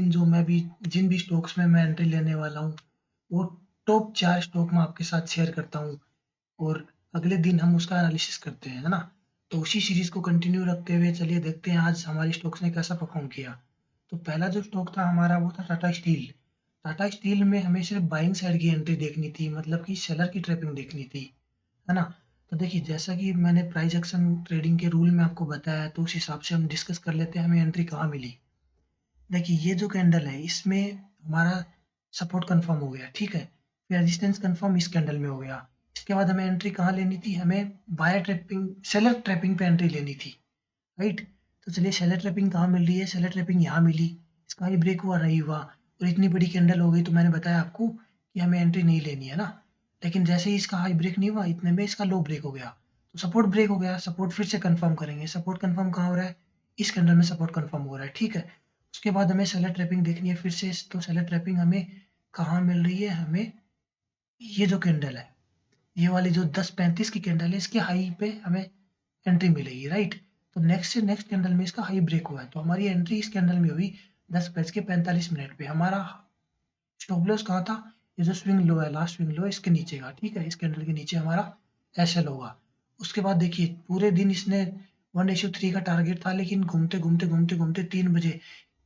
जो मैं भी जिन भी स्टॉक्स में मैं एंट्री लेने वाला हूँ, वो टॉप 4 स्टॉक मैं आपके साथ शेयर करता हूँ और अगले दिन हम उसका एनालिसिस करते हैं, है ना? तो उसी सीरीज़ को कंटिन्यू रखते हुए चलिए देखते हैं आज हमारी स्टॉक्स ने कैसा परफ़ॉर्म किया। तो पहला जो स्टॉक था हमारा वो था टाटा स्टील। टाटा स्टील में हमें सिर्फ़ बाइंग साइड की एंट्री देखनी थी, मतलब कि सेलर की ट्रैपिंग देखनी थी, है ना? तो देखिए जैसा कि मैंने प्राइस एक्शन ट्रेडिंग के रूल में आपको बताया है, तो उस हिसाब से हम डिस्कस कर लेते हैं हमें एंट्री कहाँ मिली। देखिए ये जो कैंडल है इसमें हमारा सपोर्ट कंफर्म हो गया, ठीक है? फिर रेजिस्टेंस कंफर्म इस कैंडल में हो गया। इसके बाद हमें एंट्री कहाँ लेनी थी? हमें बायर ट्रैपिंग सेलर ट्रैपिंग पे एंट्री लेनी थी, राइट? तो चलिए सेलर ट्रैपिंग कहाँ मिल रही है? सेलर ट्रैपिंग यहाँ मिली। इसका ही ब्रेक हुआ नहीं हुआ और इतनी बड़ी कैंडल हो गई तो मैंने बताया आपको कि हमें एंट्री नहीं लेनी है ना। लेकिन जैसे ही इसका हाई ब्रेक नहीं हुआ इतने में इसका लो ब्रेक हो गया। तो सपोर्ट ब्रेक हो गया, सपोर्ट फिर से कंफर्म करेंगे। सपोर्ट कंफर्म कहाँ हो रहा है? इस कैंडल में सपोर्ट कंफर्म हो रहा है, ठीक है? उसके बाद हमें सेलर ट्रैपिंग देखनी है फिर से। तो सेलर ट्रैपिंग हमें कहाँ मिल रही है? हमें ये जो कैंडल है, ये वाली जो 10:35 की कैंडल है, इसके हाई पे हमें एंट्री मिलेगी, राइट? तो नेक्स्ट से नेक्स्ट कैंडल में इसका हाई ब्रेक हुआ है, तो हमारी एंट्री इस कैंडल में हुई 10:45 पे। हमारा स्टॉप लॉस कहाँ था? ये जो स्विंग लो है, लास्ट स्विंग लो है, इसके नीचे का, ठीक है? इस कैंडल के नीचे हमारा एसएल होगा। उसके बाद देखिए पूरे दिन इसने 1:3 का टारगेट था, लेकिन घूमते घूमते घूमते घूमते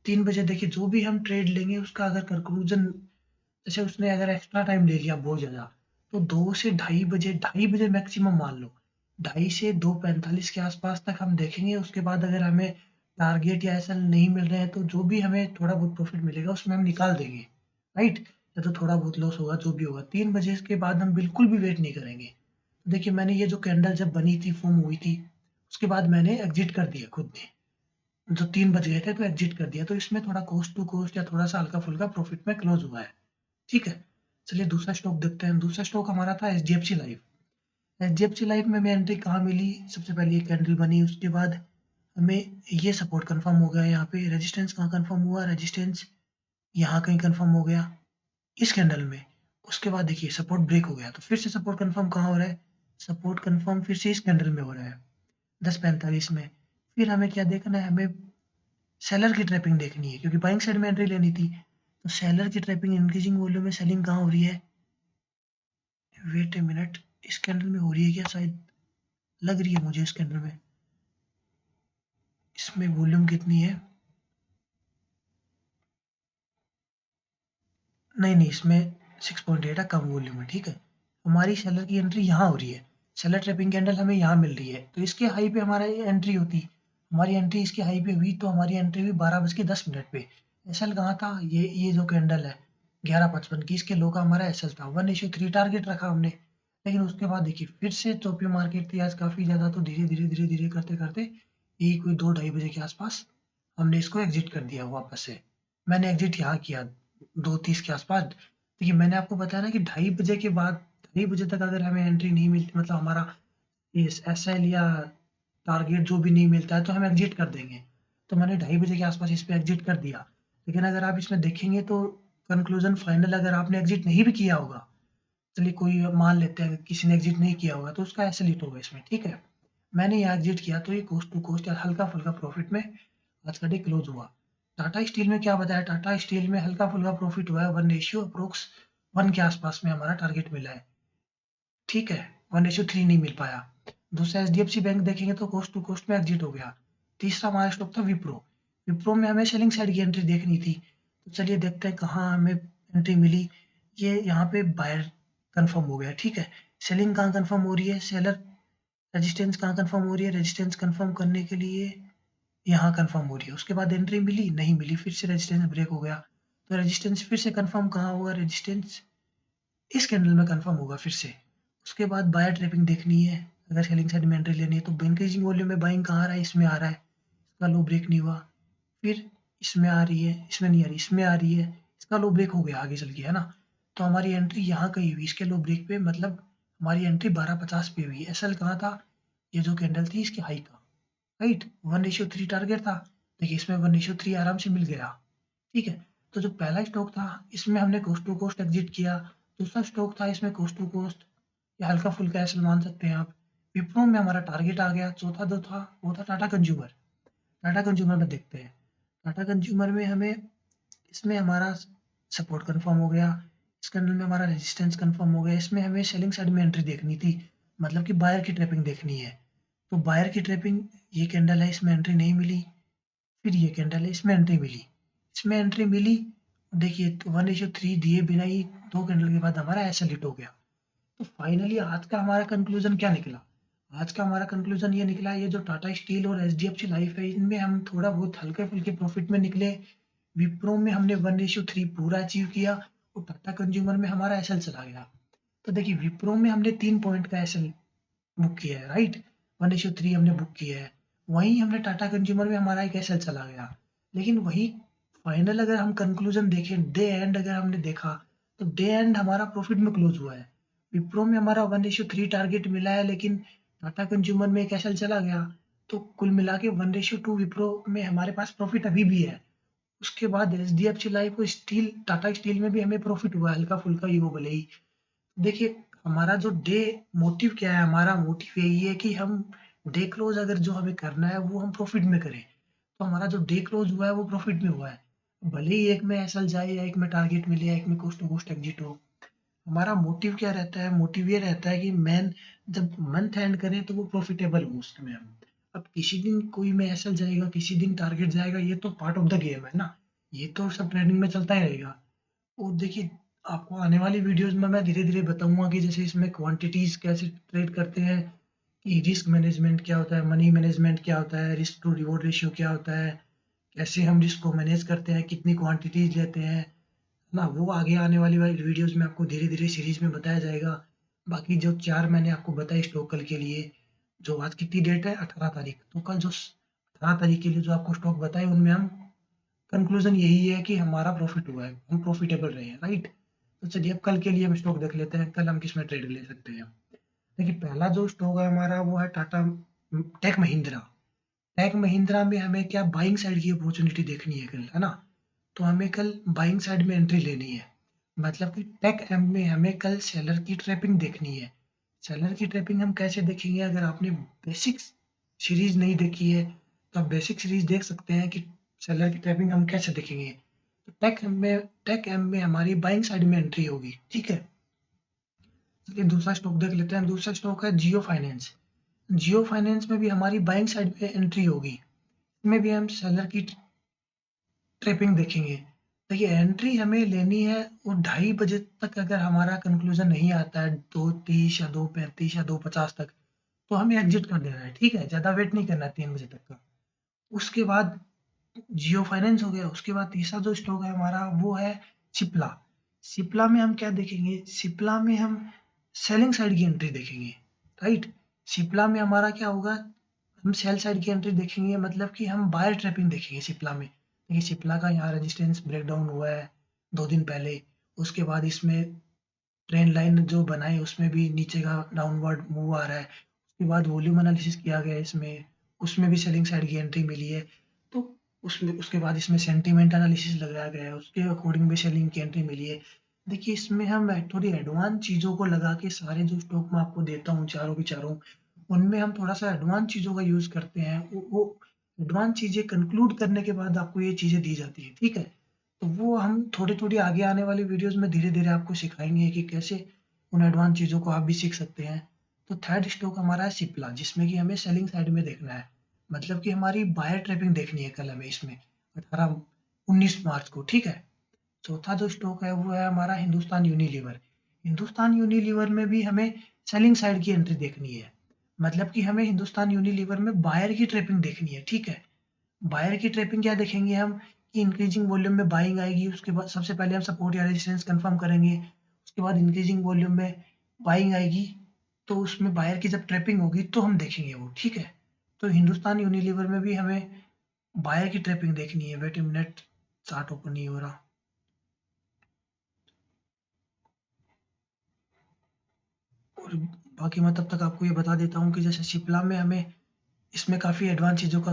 3 बजे देखिए जो भी हम ट्रेड लेंगे उसका अगर कंक्लूजन, जैसे उसने अगर एक्स्ट्रा टाइम ले लिया बहुत ज़्यादा, तो 2 से ढाई बजे मैक्सिमम मान लो, ढाई से 2:45 के आसपास तक हम देखेंगे। उसके बाद अगर हमें टारगेट या ऐसा नहीं मिल रहे हैं तो जो भी हमें थोड़ा बहुत प्रॉफिट मिलेगा उसमें हम निकाल देंगे, राइट? या तो थोड़ा बहुत लॉस होगा जो भी होगा, 3 बजे के बाद हम बिल्कुल भी वेट नहीं करेंगे। देखिए मैंने ये जो कैंडल जब बनी थी, फॉर्म हुई थी, उसके बाद मैंने एग्जिट कर दिया खुद ने। जो 3 बज गए थे तो एग्जिट कर दिया, तो इसमें थोड़ा कोस्ट टू कोस्ट या थोड़ा सा हल्का फुल्का प्रॉफिट में क्लोज हुआ है, ठीक है? चलिए दूसरा स्टॉक देखते हैं। दूसरा स्टॉक हमारा था एचडीएफसी लाइफ। एचडीएफसी लाइफ में हमें एंट्री कहाँ मिली? सबसे पहले ये कैंडल बनी, उसके बाद हमें ये सपोर्ट कंफर्म हो गया। यहाँ पे रेजिस्टेंस कहाँ कंफर्म हुआ? रेजिस्टेंस यहाँ कहीं कंफर्म हो गया इस कैंडल में। उसके बाद देखिए सपोर्ट ब्रेक हो गया, तो फिर से सपोर्ट कंफर्म कहाँ हो रहा है? सपोर्ट कंफर्म फिर से इस कैंडल में हो रहा है 10:45 में। फिर हमें क्या देखना है? हमें सेलर की ट्रैपिंग देखनी है क्योंकि बाइंग साइड में एंट्री लेनी थी। तो सेलर की ट्रैपिंग इंक्रीजिंग वॉल्यूम में सेलिंग कहाँ हो रही है? वेट ए मिनट, इस कैंडल में हो रही है क्या? शायद लग रही है मुझे इस कैंडल में। इसमें वॉल्यूम कितनी है? नहीं, इसमें 6.8 है, कम वॉल्यूम है, ठीक है? हमारी सेलर की एंट्री यहाँ हो रही है। सेलर ट्रैपिंग कैंडल हमें यहाँ मिल रही है, तो इसके हाई पे हमारा ये एंट्री होती। हमारी एंट्री इसके हाई पे हुई तो हमारी एंट्री हुई 12:10 पे। एसएल कहाँ था? ये जो कैंडल है 11:55 की, इसके लो का हमारा एसएल था। 1:3 टारगेट रखा हमने। लेकिन उसके बाद देखिए फिर से चौपी मार्केट थी आज काफ़ी ज़्यादा, तो धीरे-धीरे करते-करते यही कोई 2 ढाई बजे के आसपास हमने इसको एग्ज़िट कर दिया वापस से। मैंने एग्ज़िट यहाँ किया 2:30 के आसपास। देखिए मैंने आपको बताया ना कि ढाई बजे के बाद, ढाई बजे तक अगर हमें एंट्री नहीं मिलती, मतलब हमारा ये एसएल या टारगेट जो भी नहीं मिलता है तो हम एग्ज़िट कर देंगे। तो मैंने ढाई बजे के आसपास इस पे एग्ज़िट कर दिया। लेकिन अगर आप इसमें देखेंगे तो कंक्लूज़न फाइनल अगर आपने एग्ज़िट नहीं भी किया होगा, चलिए कोई मान लेते हैं किसी ने एग्ज़िट नहीं किया होगा तो उसका एसएल हिट होगा इसमें, ठीक है? मैंने यहाँ एग्ज़िट किया तो ये कोस्ट टू कोस्ट या हल्का-फुल्का प्रॉफिट में आज का डे क्लोज़ हुआ। टाटा स्टील में क्या बताया? टाटा स्टील में हल्का-फुल्का प्रॉफिट हुआ है, 1 रेशियो अप्रॉक्स 1 के आसपास में हमारा टारगेट मिला है, ठीक है? 1:3 नहीं मिल पाया। दूसरा एचडीएफसी बैंक देखेंगे तो कोस्ट टू कोस्ट में एग्ज़िट हो गया। तीसरा हमारा स्टॉक था विप्रो। विप्रो में हमें सेलिंग साइड की एंट्री देखनी थी। तो चलिए देखते हैं कहाँ हमें एंट्री मिली। ये यहाँ पे बायर कन्फर्म हो गया, ठीक है? सेलिंग कहाँ कन्फर्म हो रही है? सेलर रेजिस्टेंस कहाँ कन्फर्म हो रही है? रेजिस्टेंस कन्फर्म करने के लिए यहाँ कन्फर्म हो रही है। उसके बाद एंट्री मिली, नहीं मिली, फिर से रेजिस्टेंस ब्रेक हो गया। तो रेजिस्टेंस फिर से कन्फर्म कहाँ होगा? रेजिस्टेंस इस कैंडल में कन्फर्म होगा फिर से। उसके बाद बायर ट्रैपिंग देखनी है, अगर सेलिंग साइड में एंट्री लेनी है तो इंक्रीजिंग वॉल्यूम में बाइंग कहाँ आ रहा है? इसमें आ रहा है। इसका लो ब्रेक नहीं हुआ, फिर इसमें आ रही है, इसमें नहीं आ रही, इसमें आ रही है, इसका लो ब्रेक हो गया आगे चल के, है ना? तो हमारी एंट्री यहाँ कहीं हुई इसके लो ब्रेक पे, मतलब हमारी एंट्री 12:50 पे हुई। एसएल कहाँ था? ये जो कैंडल थी इसके हाई का, राइट? 1:3 टारगेट था। देखिए इसमें 1:3 आराम से मिल गया, ठीक है? तो जो पहला स्टॉक था इसमें हमने कोस्ट टू कोस्ट एग्जिट किया। दूसरा स्टॉक था इसमें कोस्ट टू कोस्ट या हल्का फुल्का ऐसे मान सकते हैं आप। विप्रो में हमारा टारगेट आ गया। चौथा जो था वो था टाटा कंज्यूमर। टाटा कंज्यूमर में देखते हैं। टाटा कंज्यूमर में हमें इसमें हमारा सपोर्ट कंफर्म हो गया, इस कैंडल में हमारा रेजिस्टेंस कंफर्म हो गया, इसमें हमें सेलिंग साइड में एंट्री देखनी थी, मतलब कि बायर की ट्रैपिंग देखनी है। तो बायर की ट्रैपिंग, ये कैंडल है, इसमें एंट्री नहीं मिली, फिर ये कैंडल है, इसमें एंट्री मिली, इसमें एंट्री मिली। देखिए 1:3 दिए बिना ही 2 कैंडल के बाद हमारा ऐसा हिट हो गया। तो फाइनली आज का हमारा कंक्लूजन क्या निकला? आज का हमारा कंक्लूजन ये निकला, ये जो टाटा स्टील और एचडीएफसी लाइफ है, इनमें हम थोड़ा बहुत हल्के फुल्के प्रॉफिट में निकले। विप्रो में हमने 1:3 पूरा अचीव किया, और टाटा कंज्यूमर में हमारा एसएल चला गया। तो देखिए विप्रो में हमने 3 पॉइंट का एसएल बुक किया है, राइट, 1:3 हमने बुक किया है। वहीं हमने टाटा कंज्यूमर में हमारा एक एसएल चला गया। लेकिन वही फाइनल अगर हम कंक्लूजन देखें, डे एंड अगर हमने देखा, तो डे एंड हमारा प्रॉफिट में क्लोज हुआ है। विप्रो में हमारा 1:3 टारगेट मिला है, लेकिन टाटा कंज्यूमर में एक एसएल चला गया। तो कुल मिला के 1:2 विप्रो में हमारे पास प्रॉफिट अभी भी है। उसके बाद एचडीएफसी लाइफ और स्टील, टाटा स्टील में भी हमें प्रॉफिट हुआ है, हल्का फुल्का ही हो भले ही। देखिए हमारा जो डे मोटिव क्या है, हमारा मोटिव यही है कि हम डे क्लोज अगर जो हमें करना है वो हम प्रॉफिट में करें। तो हमारा जो डे क्लोज हुआ है वो प्रॉफिट में हुआ है, भले ही एक में एसएल जाए या एक में टारगेट मिले या एक में कोस्ट टू कोस्ट एग्जिट हो। हमारा मोटिव क्या रहता है? मोटिव ये रहता है कि मैन जब मंथ एंड करें तो वो प्रॉफिटेबल हो उसमें हम। अब किसी दिन कोई में एसएल जाएगा, किसी दिन टारगेट जाएगा, ये तो पार्ट ऑफ द गेम है ना, ये तो सब ट्रेडिंग में चलता ही रहेगा। और देखिए आपको आने वाली वीडियोस में मैं धीरे-धीरे बताऊँगा कि जैसे इसमें क्वांटिटीज़ कैसे ट्रेड करते हैं, कि रिस्क मैनेजमेंट क्या होता है, मनी मैनेजमेंट क्या होता है, रिस्क टू रिवॉर्ड रेशियो क्या होता है, कैसे हम रिस्क को मैनेज करते हैं, कितनी क्वांटिटीज़ लेते हैं, ना वो आगे आने वाली वीडियोस में आपको धीरे-धीरे सीरीज़ में बताया जाएगा। बाकी जो 4 मैंने आपको बताए स्टॉक कल के लिए, जो आज कितनी डेट है 18 तारीख, तो कल जो 18 तारीख के लिए जो आपको स्टॉक बताए उनमें हम कंक्लूजन यही है कि हमारा प्रॉफिट हुआ है, हम प्रॉफिटेबल रहे हैं, राइट। तो चलिए अब कल के लिए हम स्टॉक देख लेते हैं, कल हम किस में ट्रेड ले सकते हैं। देखिए पहला जो स्टॉक है हमारा वो है टाटा टेक महिंद्रा। टेक महिंद्रा में हमें क्या बाइंग साइड की अपॉर्चुनिटी देखनी है कल, है ना। तो हमें कल बाइंग साइड में एंट्री लेनी है, मतलब कि टेक एम में हमें कल सेलर की ट्रैपिंग देखनी है। सेलर की ट्रैपिंग हम कैसे देखेंगे? अगर आपने बेसिक सीरीज नहीं देखी है तो आप बेसिक सीरीज देख सकते हैं कि सेलर की ट्रैपिंग हम कैसे देखेंगे। तो टेक एम में हमारी बाइंग साइड में एंट्री होगी, ठीक है। चलिए दूसरा स्टॉक देख लेते हैं। दूसरा स्टॉक है जियो फाइनेंस। जियो फाइनेंस में भी हमारी बाइंग साइड में एंट्री होगी, इसमें भी हम सेलर की ट्रैपिंग देखेंगे। देखिए एंट्री हमें लेनी है, वो 2:30 बजे तक अगर हमारा कंक्लूजन नहीं आता है 2:30 या 2:35 या 2:50 तक, तो हमें एग्जिट कर देना है, ठीक है, ज़्यादा वेट नहीं करना है 3 बजे तक का। उसके बाद जियो फाइनेंस हो गया। उसके बाद तीसरा जो स्टॉक है हमारा वो है सिप्ला। सिप्ला में हम क्या देखेंगे? सिप्ला में हम सेलिंग साइड की एंट्री देखेंगे, राइट। सिप्ला में हमारा क्या होगा? हम सेल साइड की एंट्री देखेंगे, मतलब कि हम बायर ट्रैपिंग देखेंगे सिप्ला में। देखिए सिप्ला का यहाँ रेजिस्टेंस ब्रेकडाउन हुआ है 2 दिन पहले। उसके बाद इसमें ट्रेंड लाइन जो बनाई उसमें भी नीचे का डाउनवर्ड मूव आ रहा है। उसके बाद वॉल्यूम एनालिसिस किया गया है इसमें, उसमें भी सेलिंग साइड की एंट्री मिली है। तो उसमें उसके बाद इसमें सेंटीमेंट एनालिसिस लगाया गया है, उसके अकॉर्डिंग भी सेलिंग की एंट्री मिली है। देखिए इसमें हम थोड़ी एडवांस चीज़ों को लगा के सारे जो स्टॉक मैं आपको देता हूँ चारों के चारों, उनमें हम थोड़ा सा एडवांस चीज़ों का यूज़ करते हैं। वो एडवांस चीज़ें कंक्लूड करने के बाद आपको ये चीज़ें दी जाती है, ठीक है। तो वो हम थोड़ी-थोड़ी आगे आने वाली वीडियोज़ में धीरे-धीरे आपको सिखाएँगे कि कैसे उन एडवांस चीज़ों को आप भी सीख सकते हैं। तो थर्ड स्टॉक हमारा है सिप्ला, जिसमें कि हमें सेलिंग साइड में देखना है। मतलब कि हमारी बायर ट्रैपिंग देखनी है कल हमें इसमें 19 मार्च को, ठीक है। चौथा जो स्टॉक है वो है हमारा हिंदुस्तान यूनिलीवर। हिंदुस्तान यूनिलीवर में भी हमें सेलिंग साइड की एंट्री देखनी है। मतलब कि हमें हिंदुस्तान यूनिलीवर में बायर की ट्रैपिंग देखनी है, ठीक है। बायर की ट्रैपिंग क्या देखेंगे हम, कि इंक्रीजिंग वॉल्यूम में बाइंग आएगी, उसके बाद सबसे पहले हम सपोर्ट या रेजिस्टेंस कंफर्म करेंगे। उसके बाद इंक्रीजिंग वॉल्यूम में बाइंग आएगी, तो उसमें बायर की जब ट्रैपिंग होगी तो हम देखेंगे वो, ठीक है। तो हिंदुस्तान यूनिलीवर में भी हमें बायर की ट्रैपिंग देखनी है। Wait a minute, chart open नहीं हो रहा। और बाकी मैं तब तक आपको ये बता देता हूँ कि जैसे शिप्ला में हमें इसमें काफ़ी एडवांस चीज़ों का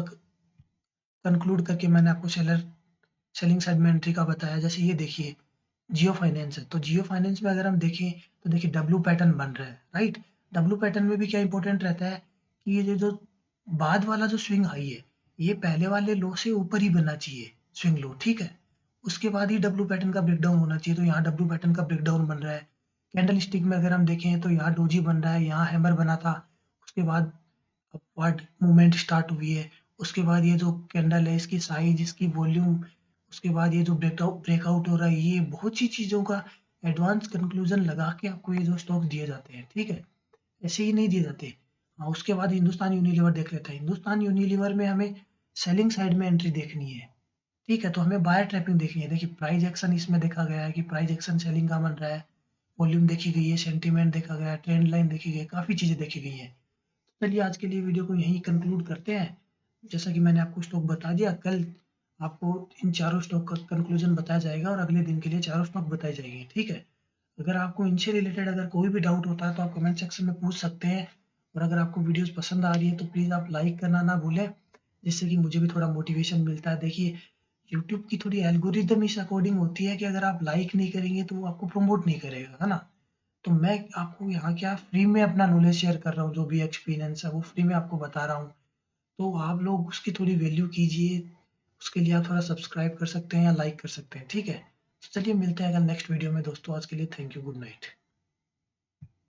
कंक्लूड करके मैंने आपको सेलिंग साइड में एंट्री का बताया। जैसे ये देखिए जियो फाइनेंस है, तो जियो फाइनेंस में अगर हम देखें तो देखिए डब्ल्यू पैटर्न बन रहा है, राइट। डब्ल्यू पैटर्न में भी क्या इंपॉर्टेंट रहता है कि ये जो बाद वाला जो स्विंग हाई है, ये पहले वाले लो से ऊपर ही बनना चाहिए स्विंग लो, ठीक है। उसके बाद ही डब्ल्यू पैटर्न का ब्रेकडाउन होना चाहिए, तो यहाँ डब्ल्यू पैटर्न का ब्रेकडाउन बन रहा है। कैंडल स्टिक में अगर हम देखें तो यहाँ डोजी बन रहा है, यहाँ हैमर बना था, उसके बाद अपवर्ड मूवमेंट स्टार्ट हुई है। उसके बाद ये जो कैंडल है इसकी साइज, इसकी वॉल्यूम, उसके बाद ये जो ब्रेकआउट हो रहा है, ये बहुत सी चीज़ों का एडवांस कंक्लूजन लगा के आपको ये जो स्टॉक दिए जाते हैं, ठीक है, ऐसे ही नहीं दिए जाते। हाँ, उसके बाद हिंदुस्तान यूनिलीवर देख लेते हैं। हिंदुस्तान यूनिलीवर में हमें सेलिंग साइड में एंट्री देखनी है, ठीक है, तो हमें बायर ट्रैपिंग देखनी है। देखिए प्राइस एक्शन इसमें देखा गया है कि प्राइस एक्शन सेलिंग का बन रहा है, वॉल्यूम देखी गई है, सेंटीमेंट देखा गया है, ट्रेंड लाइन देखी गई है, काफ़ी चीज़ें देखी गई हैं। चलिए आज के लिए वीडियो को यहीं कंक्लूड करते हैं। जैसा कि मैंने आपको स्टॉक बता दिया, कल आपको इन चारों स्टॉक का कंक्लूजन बताया जाएगा और अगले दिन के लिए चारों स्टॉक बताए जाएंगे, ठीक है। अगर आपको इनसे रिलेटेड अगर कोई भी डाउट होता है तो आप कमेंट सेक्शन में पूछ सकते हैं, और अगर आपको वीडियोस पसंद आ रही है तो प्लीज़ आप लाइक करना ना भूलें, जिससे कि मुझे भी थोड़ा मोटिवेशन मिलता है। देखिए यूट्यूब की थोड़ी एल्गोरिदम इस अकॉर्डिंग होती है कि अगर आप लाइक नहीं करेंगे तो वो आपको प्रमोट नहीं करेगा, है ना। तो मैं आपको यहाँ क्या फ्री में अपना नॉलेज शेयर कर रहा हूँ, जो भी एक्सपीरियंस है वो फ्री में आपको बता रहा हूँ। तो आप लोग उसकी थोड़ी वैल्यू कीजिए, उसके लिए आप थोड़ा सब्सक्राइब कर सकते हैं या लाइक कर सकते हैं, ठीक है। तो चलिए मिलते हैं अगर नेक्स्ट वीडियो में दोस्तों, आज के लिए थैंक यू, गुड नाइट।